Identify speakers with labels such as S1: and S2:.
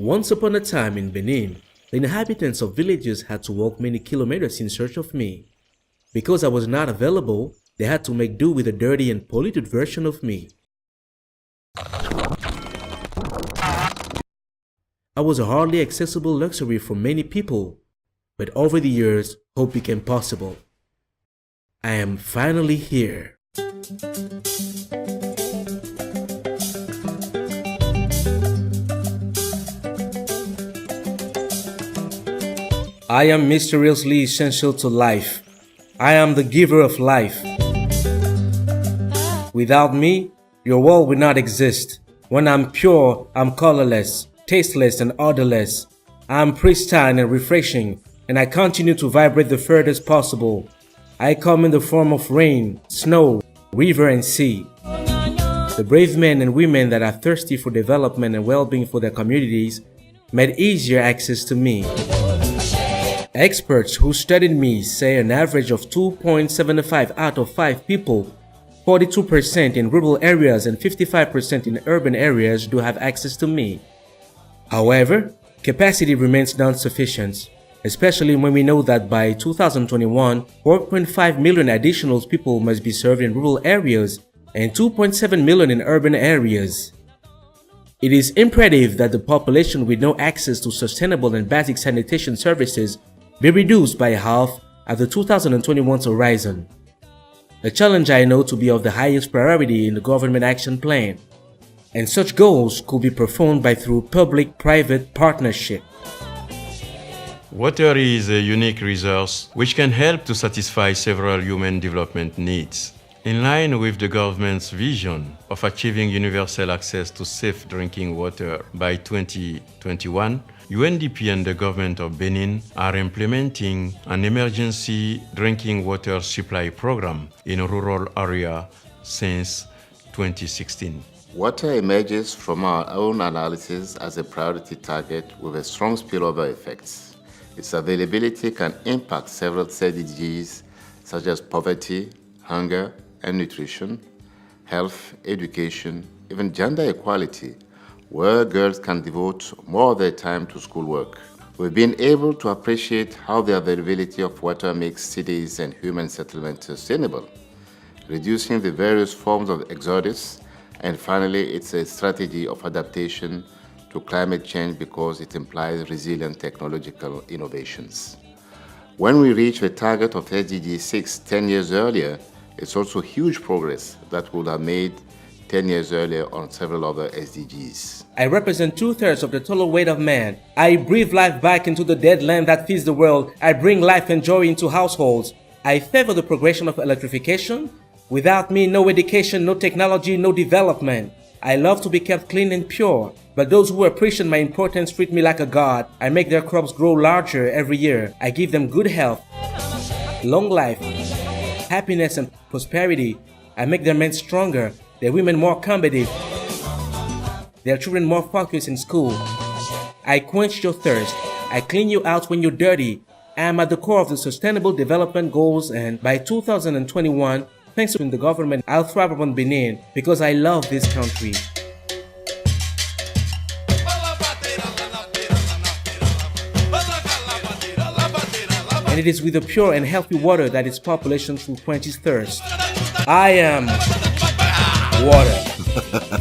S1: Once upon a time in Benin, the inhabitants of villages had to walk many kilometers in search of me. Because I was not available, they had to make do with a dirty and polluted version of me. I was a hardly accessible luxury for many people, but over the years, hope became possible. I am finally here. I am mysteriously essential to life. I am the giver of life. Without me, your world would not exist. When I'm pure, I'm colorless, tasteless, and odorless. I am pristine and refreshing, and I continue to vibrate the furthest possible. I come in the form of rain, snow, river, and sea. The brave men and women that are thirsty for development and well-being for their communities made easier access to me. Experts who studied me say an average of 2.75 out of 5 people, 42% in rural areas and 55% in urban areas, do have access to me. However, capacity remains non-sufficient, especially when we know that by 2021, 4.5 million additional people must be served in rural areas and 2.7 million in urban areas. It is imperative that the population with no access to sustainable and basic sanitation services be reduced by half at the 2021 horizon. A challenge I know to be of the highest priority in the government action plan, and such goals could be performed by through public-private partnership.
S2: Water is a unique resource which can help to satisfy several human development needs. In line with the government's vision of achieving universal access to safe drinking water by 2021, UNDP and the government of Benin are implementing an emergency drinking water supply program in a rural area since 2016.
S3: Water emerges from our own analysis as a priority target with a strong spillover effect. Its availability can impact several SDGs such as poverty, hunger and nutrition, health, education, even gender equality, where girls can devote more of their time to schoolwork. We've been able to appreciate how the availability of water makes cities and human settlement sustainable, reducing the various forms of exodus, and finally, it's a strategy of adaptation to climate change because it implies resilient technological innovations. When we reach the target of SDG 6 10 years earlier, it's also huge progress that would have made 10 years earlier on several other SDGs.
S1: I represent 2/3 of the total weight of man. I breathe life back into the dead land that feeds the world. I bring life and joy into households. I favor the progression of electrification. Without me, no education, no technology, no development. I love to be kept clean and pure, but those who appreciate my importance treat me like a god. I make their crops grow larger every year. I give them good health, long life, happiness and prosperity. I make their men stronger, their women more combative, their children more focused in school. I quench your thirst. I clean you out when you're dirty. I am at the core of the Sustainable Development Goals, and by 2021, thanks to the government, I'll thrive upon Benin because I love this country. And it is with the pure and healthy water that its population will quench its thirst. I am water.